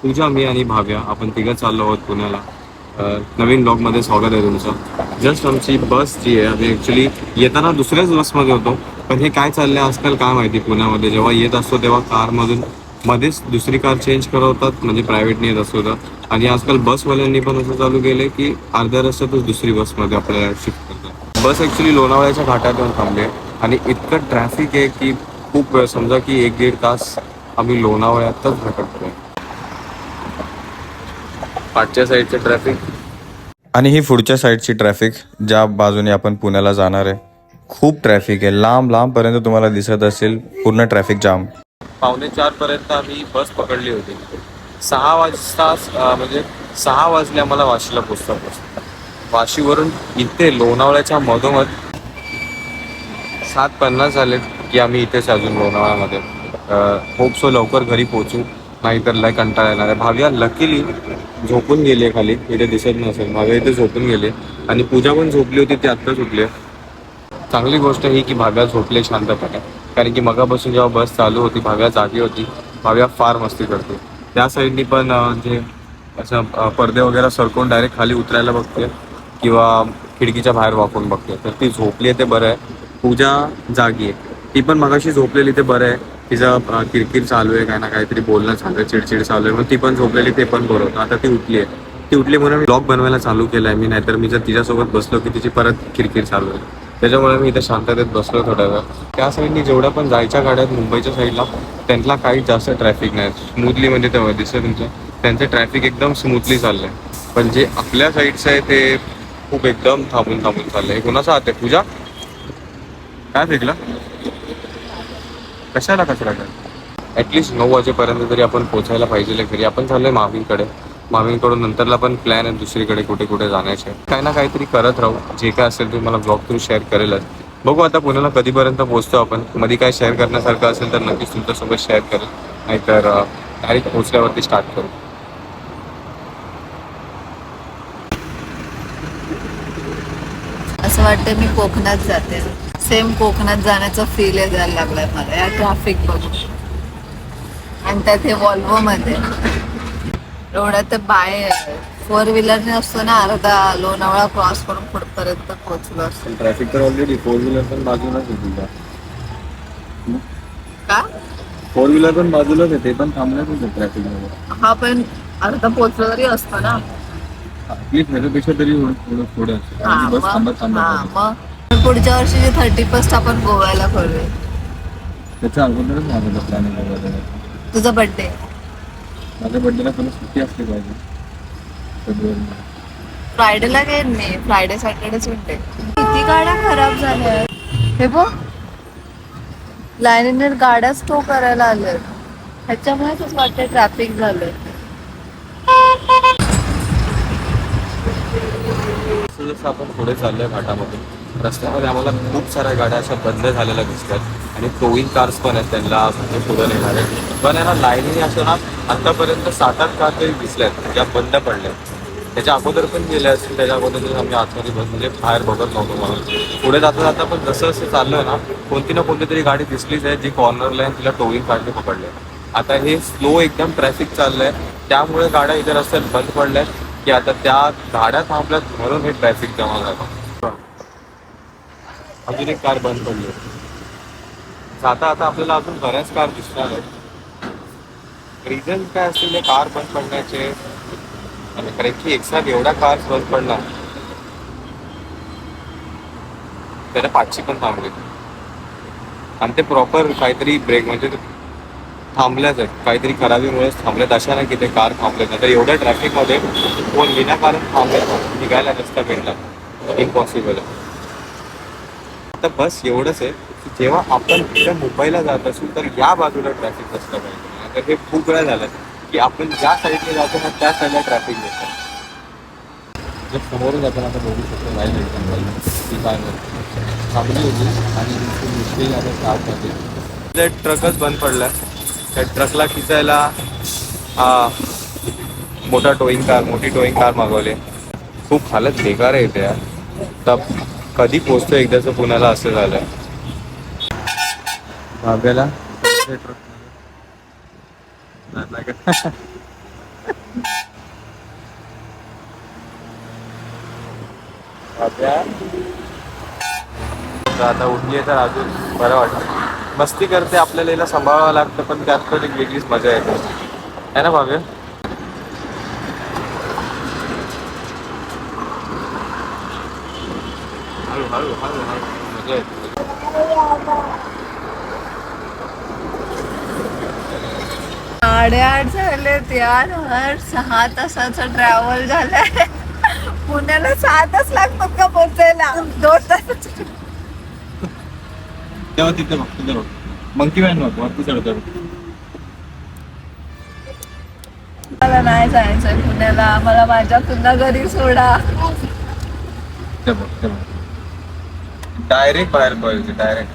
पूजा, मी आणि भाव्या आपण तिघं चाललो आहोत पुण्याला. नवीन ब्लॉगमध्ये स्वागत आहे तुमचं. जस्ट आमची बस जी आहे, आम्ही ॲक्च्युली येताना दुसऱ्याच बसमध्ये होतो. पण हे काय चाललं आहे आजकाल काय माहिती, पुण्यामध्ये जेव्हा येत असतो तेव्हा कारमधून मध्येच दुसरी कार चेंज करवतात, म्हणजे प्रायव्हेटने येत असतो तर. आणि आजकाल बसवाल्यांनी पण असं चालू केलं की अर्ध्या रस्त्यातच दुसरी बसमध्ये आपल्याला शिफ्ट करतात. बस ॲक्च्युली लोणावळ्याच्या घाटात येऊन थांबली आहे आणि इतकं ट्रॅफिक आहे की खूप वेळ, समजा की 1-1.5 तास आम्ही लोणावळ्यातच भटकतोय. पाठच्या साईडचं ट्रॅफिक आणि ही पुढच्या साईडची ट्रॅफिक, ज्या बाजूने आपण पुण्याला जाणार आहे. खूप ट्रॅफिक आहे, लांब लांबपर्यंत तुम्हाला दिसत असेल पूर्ण ट्रॅफिक जाम. 3:45 पर्यंत आम्ही बस पकडली होती. 6 वाजता म्हणजे 6 वाजले आम्हाला वाशीला पोचता. वाशीवरून इथे लोणावळ्याच्या मधोमध 7:50 झालेत की आम्ही इथेच अजून लोणावळ्यामध्ये. होप सो लवकर घरी पोहोचू, नाहीतर लय कंटाळा येणार आहे. भाव्या लकीली झोपून गेली आहे खाली, इथे दिसत नसेल. भाव्या इथे झोपून गेले आणि पूजा पण झोपली होती, ती आत्ता झोपली. चांगली गोष्ट ही की भाव्या झोपले शांतपणे, कारण की मगापासून जेव्हा बस चालू होती भाव्या जागी होती. भाव्या फार मस्ती करते. त्या साईडनी पण जे असं पडदे वगैरे सरकवून डायरेक्ट खाली उतरायला बघते किंवा खिडकीच्या बाहेर वाकून बघते. तर ती झोपली आहे ते बरं आहे. पूजा जागी आहे, ती पण मगाशी झोपलेली ते बरं आहे. तिचं किरकिर चालू आहे, काय ना काहीतरी बोलणं चालू आहे, चिडचिड चालू आहे, मग ती पण झोपलेली ते पण बरं. आता ती उठली आहे. ती उठली म्हणून मी ब्लॉग बनवायला चालू केलं आहे मी, नाहीतर मी जर तिच्यासोबत बसलो की तिची परत किरकिर चालू आहे. त्याच्यामुळे मी इथे शांततेत बसलो थोड्या वेळ. त्या साईडनी जेवढ्या पण जायच्या गाड्या आहेत मुंबईच्या साईडला, त्यांना काहीच जास्त ट्रॅफिक नाही. स्मूथली, म्हणजे तेव्हा दिसतं तुमचं त्यांचं ट्रॅफिक एकदम स्मूथली चाललं आहे. पण जे आपल्या साईडचं आहे ते खूप एकदम थांबून चाललं आहे. कोणाचा हात आहे पूजा? काय फेकलं? कशाला कचरा काय? ॲटलिस्ट 9 वाजेपर्यंत तरी आपण पोचायला पाहिजे घरी. आपण चाललोय मामीकडे. मामीकडून नंतरला पण प्लॅन आहे दुसरीकडे कुठे जाण्याचे. काही ना काहीतरी करत राहू. जे काय असेल ते मला ब्लॉग थ्रू शेअर करेलच. बघू आता पुण्याला कधीपर्यंत पोहोचतो आपण. मध्ये काय शेअर करण्यासारखं असेल तर नक्कीच तुमच्यासोबत शेअर करेल, नाहीतर डायरेक्ट पोहोचल्यावरती स्टार्ट करू. असं वाटतं मी कोकणात जाते. सेम कोकणात जाण्याचा फील यायला लागलाय मला या ट्रॅफिक बघून. आणि त्यात हे वॉल्वो मध्ये एवढ्या तर बाय 4 व्हीलरने असतो ना, अर्धा लोणावळा क्रॉस करून पुढपर्यंत पोहोचलो असतो. ट्रॅफिक तर ऑलरेडी 4 व्हीलर पण बाजूलाच आहे तुझा. का 4 व्हीलर पण बाजूलाच आहे, ते पण थांबल्याच आहे ट्रॅफिकमध्ये. हा पण अर्धा पोहोचलो तरी असतो ना. ह्याच्यापेक्षा तरी थोडं बस थांबत मग पुढच्या वर्षीचे 31st आपण गोव्याला करूया. त्याच्या अगोदरच माझा प्लॅन आहे. तुझा बर्थडे? माझ्या बर्थडेला पण सुट्टी असली पाहिजे फेब्रुवारी. फ्रायडेला काय नाही, फ्रायडे सॅटर्डे संडे. किती गाड्या खराब झाल्या हे बघ. लाईनीने गाड्याच टो करायला आले, ह्याच्यामुळेच वाटतं ट्रॅफिक झालंय. जसं आपण पुढे चाललोय घाटामध्ये, रस्त्यामध्ये आम्हाला खूप साऱ्या गाड्या अशा बंद झालेल्या दिसतात आणि टोईंग कार्स पण आहेत, त्यांना पुढे नेणार आहे. पण यांना लाईनीने असं ना आतापर्यंत 7-8 कार तरी दिसल्यात ज्या बंद पडल्या. त्याच्या अगोदर पण गेल्या असतील, त्याच्या अगोदर आम्ही आतमध्ये म्हणजे बाहेर बघत नव्हतो. मला पुढे जाता पण जसं चाललोय ना, कोणती ना कोणती तरी गाडी दिसलीच आहे जी कॉर्नरला आहे, तिला टोईंग कारने पकडले. आता हे स्लो एकदम ट्रॅफिक चाललंय, त्यामुळे गाड्या इथे रस्त्यात बंद पडल्यात की आता त्या गाड्या थांबल्यात म्हणून हे ट्रॅफिक जमा झालं. अजून एक कार बंद पडली. आता आपल्याला अजून बऱ्याच कार दिसणार आहेत. रिझन काय असतील कार बंद पडण्याचे? आणि कारण की एकसाथ एवढ्या कार बंद पडणार, त्याला 5ची पण थांबले आणि ते प्रॉपर काहीतरी ब्रेक म्हणजे थांबल्याच आहेत, काहीतरी खराबीमुळेच थांबलेत. अशा नाही की ते कार थांबलेत नाही, तर एवढ्या ट्रॅफिकमध्ये कोण विनाकारण थांबलेत निघायला रस्ता भेटला, इम्पॉसिबल आहे. आता बस एवढंच आहे की जेव्हा आपण इकडे मुंबईला जात असू तर या बाजूला ट्रॅफिक असलं पाहिजे. तर हे खूप वेळा झालं की आपण ज्या साईडने जातो ना त्या साईडला ट्रॅफिक येतं. जर समोरून जाताना आता बघू शकतो वाईल्ड एक्झाम्पल ती काय थांबली होती आणि मुश्किल आता आतमध्ये ट्रकच बंद पडला. त्या ट्रकला खिचायला मोठी टोईंग कार मागवली. खूप हालत बेकार आहे इथे यार. तर कधी पोचतो एकदाचं पुण्याला असं झालंय. भाब्याला आता उठली तर अजून बरं वाटतं. मस्ती करते, आपल्याला हिला सांभाळावं लागतं, पण त्यात पण एक वेगळीच मजा येते है ना भाव्य? हळू मजा येते. 8:30 झालेत यार. 6 तासाचं ट्रॅव्हल झालंय. पुण्याला 6 तास लागतात का पोहोचायला? 2 तास. तेव्हा तिथे बघ, तिथे बघ मंकी मॅन बघ, वरती चढतो. मला नाही जायचंय पुण्याला. मला माझ्या पुन्हा घरी सोडा. ते बघ डायरेक्ट बाहेर पडायचे, डायरेक्ट.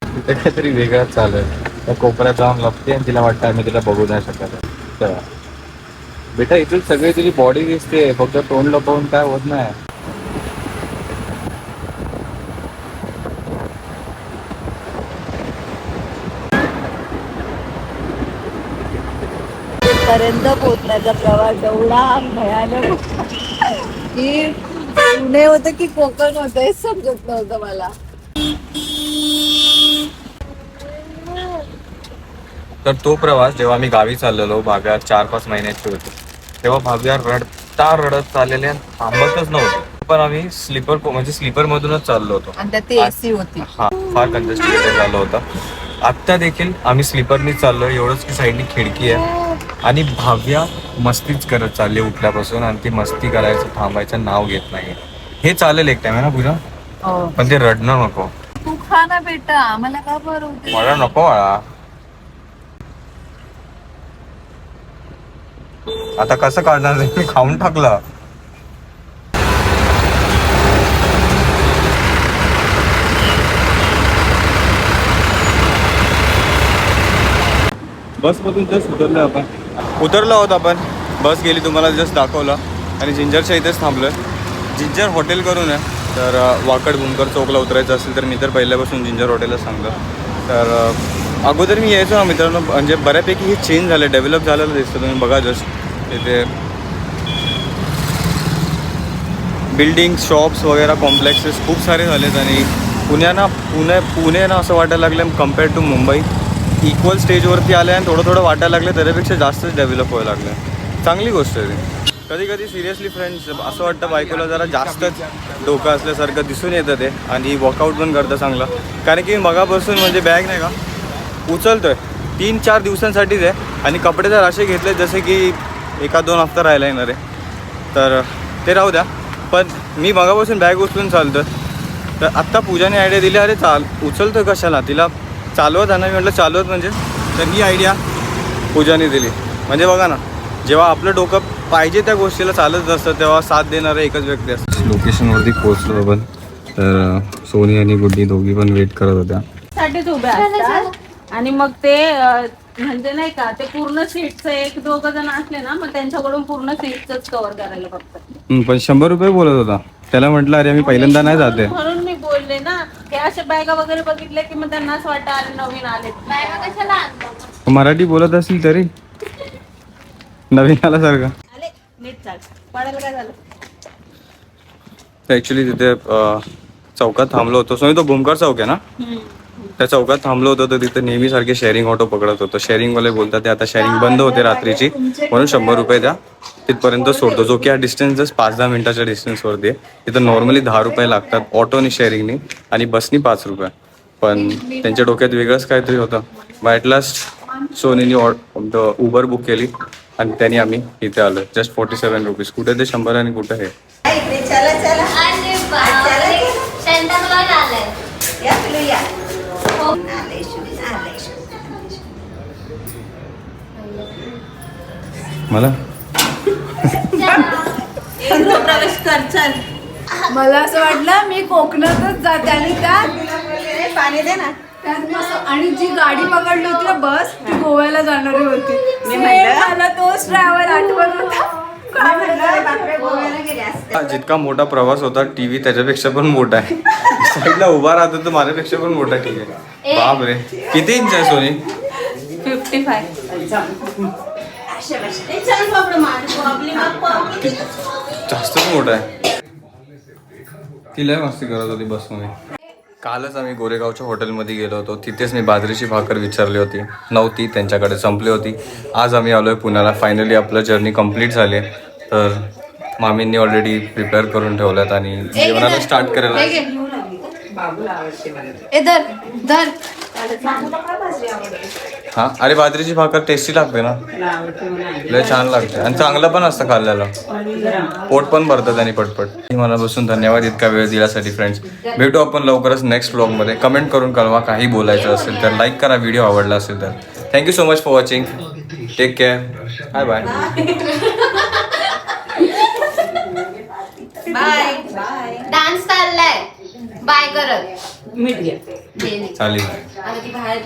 तिथे काहीतरी वेगळंच चालू आहे. त्या कोपऱ्यात जाऊन लपते आणि तिला वाटतं आम्ही तिला बघू नाही शकत. तर बेटा इथून सगळी तुझी बॉडी दिसते, फक्त तोंड लपवून काय होत नाही. पर्यंत पोहोचण्याचा प्रवास एवढा भयानक होता की पुणे होतं की कोकण होतं हेच समजत नव्हतं मला. तर तो प्रवास जेव्हा आम्ही गावी चाललेलो, भाव्या 4-5 महिन्याची होती, तेव्हा भाव्या रडत चाललेले आणि थांबतच नव्हते. पण आम्ही स्लीपर मधूनच चाललो होतो आणि त्यात एसी होती. हा, फार कंजेस्टेड झालं होतं. आत्ता देखील आम्ही स्लीपरनीच चाललो, एवढंच की साईडनी खिडकी आहे आणि भाव्या मस्तीच करत चालली उठल्यापासून, आणि ती मस्ती करायचं थांबायचं नाव घेत नाही. हे चालेल एक टाइम आहे ना पूजा, पण ते रडणं नको. तू खा ना बेटा, आम्हाला का बरं होते? मला नको बाळा. आता कसं काढणार, मी खाऊन टाकलं. बसमधून जस्ट उतरलो आहोत आपण. बस गेली, तुम्हाला जस्ट दाखवलं. आणि जिंजरच्या इथेच थांबलोय. जिंजर हॉटेल करून आहे. तर वाकड भूमकर चौकला उतरायचं असेल तर मी तर पहिल्यापासून जिंजर हॉटेलच सांगतो. तर अगोदर मी यायचो ना मित्रांनो, म्हणजे बऱ्यापैकी हे चेंज झालं, डेव्हलप झालेलं दिसतं. तुम्ही बघा जस्ट इथे बिल्डिंग, शॉप्स वगैरे, कॉम्प्लेक्सेस खूप सारे झालेत. आणि पुणे ना असं वाटायला लागलं कम्पेअर्ड टू मुंबई इक्वल स्टेजवरती आलं आहे. आणि थोडं वाटायला लागलं त्याच्यापेक्षा जास्तच डेव्हलप व्हायला लागलं. चांगली गोष्ट आहे ती. कधी सिरियसली फ्रेंड्स असं वाटतं बायकोला जरा जास्तच डोकं असल्यासारखं दिसून येतं ते. आणि वर्कआउट पण करतं चांगलं. कारण की मगापासून म्हणजे बॅग नाही का उचलतोय 3-4 दिवसांसाठीच आहे. आणि कपडे तर असे घेतले जसे की 1-2 हफ्ता राहायला येणार आहे. तर ते राहू द्या. पण मी मगापासून बॅग उचलून चालतो. तर आत्ता पूजाने आयडिया दिली, अरे उचलतोय कशाला, तिला चालवत आहे ना. मी म्हटलं चालवत म्हणजे, तर ही आयडिया पूजाने दिली. म्हणजे बघा ना, जेव्हा आपलं डोकं पाहिजे त्या गोष्टीला चालत नसतं तेव्हा साथ देणारा एकच व्यक्ती असतो. लोकेशनवरती पोहोचलो आपण. तर सोनी आणि गुड्डी दोघी पण वेट करत होत्या. साठीच उभ्या असतात. आणि मग ते म्हणजे नाही का, ते पूर्ण सीटचं 1-2 जण असले ना, मग त्यांच्याकडून पूर्ण सीटच कव्हर करायला बघतात. पण 100 रुपये बोलत होता. त्याला म्हटलं अरे मी पहिल्यांदा नाही जाते, म्हणून मी बोलले ना, हे अशा बॅगा वगैरे बघितले की मग त्यांना असं वाटतं अरे नवीन आले, बॅगा कशाला आणतात. मराठी बोलत असेल तरी नवीन आल्यासारखं. आले नीट चाल, पडायला काय झालं. ऍक्च्युली तिथे चौकात थांबलो होतो. सोनी तो भूमकर चौक आहे ना, त्या चौकात थांबलो होतो. तर तिथे नेहमी सारखे शेअरिंग ऑटो पकडत होतो. शेअरिंगवाले बोलतात ते आता शेअरिंग बंद होते रात्रीची, म्हणून 100 रुपये द्या, तिथपर्यंत सोडतो. जो की हा डिस्टन्स 5-10 मिनिटाच्या डिस्टन्सवरती आहे. तिथं नॉर्मली 10 रुपये लागतात ऑटोनी, शेअरिंगनी, आणि बसनी 5 रुपये. पण त्यांच्या डोक्यात वेगळंच काहीतरी होतं. मग ॲट लास्ट सोनीने उबर बुक केली आणि त्यांनी आम्ही इथे आलो. Just 47 rupees. कुठे ते 100 आणि कुठे हे. मला प्रवेश कर चल. मला असं वाटलं मी कोकणातच जाते. आणि त्यात पाणी दे ना. आणि जी गाडी पकडली होती ना बस, ती गोव्याला जाणारी होती. मला तोच ड्रायव्हर आठवत होता. जितका मोठा प्रवास होता, टीव्ही त्याच्यापेक्षा पण मोठा आहे. साईडला उभा राहतो तो माझ्यापेक्षा पण मोठा टीव्ही आहे. बाप रे, किती इंच आहे सोनी? 55. जास्तच मोठं आहे. ती लय मस्ती करत होती बसमध्ये. कालच आम्ही गोरेगावच्या हॉटेलमध्ये गेलो होतो. तिथेच मी बाजरीची भाकर विचारली होती, नव्हती, त्यांच्याकडे संपली होती. आज आम्ही आलो आहे पुण्याला. फायनली आपलं जर्नी कंप्लीट झाली. तर मामींनी ऑलरेडी प्रिपेअर करून ठेवल्यात आणि जेवणाला स्टार्ट करायला. हां, अरे बाजरीची भाकर टेस्टी लागते ना, लय छान लागते आणि चांगलं पण असतं खाल्ल्याला. पोट पण भरतं त्यांनी पटपट. मनापासून धन्यवाद इतका वेळ दिल्यासाठी फ्रेंड्स. भेटू आपण लवकरच नेक्स्ट व्लॉगमध्ये. कमेंट करून कळवा काही बोलायचं असेल तर. लाईक करा व्हिडिओ आवडला असेल तर. Thank you so much for watching. Take care. Bye bye. Bye bye. Dance चाललाय बाय करत. मीठ घ्या. चालेल. आता ती बाहेर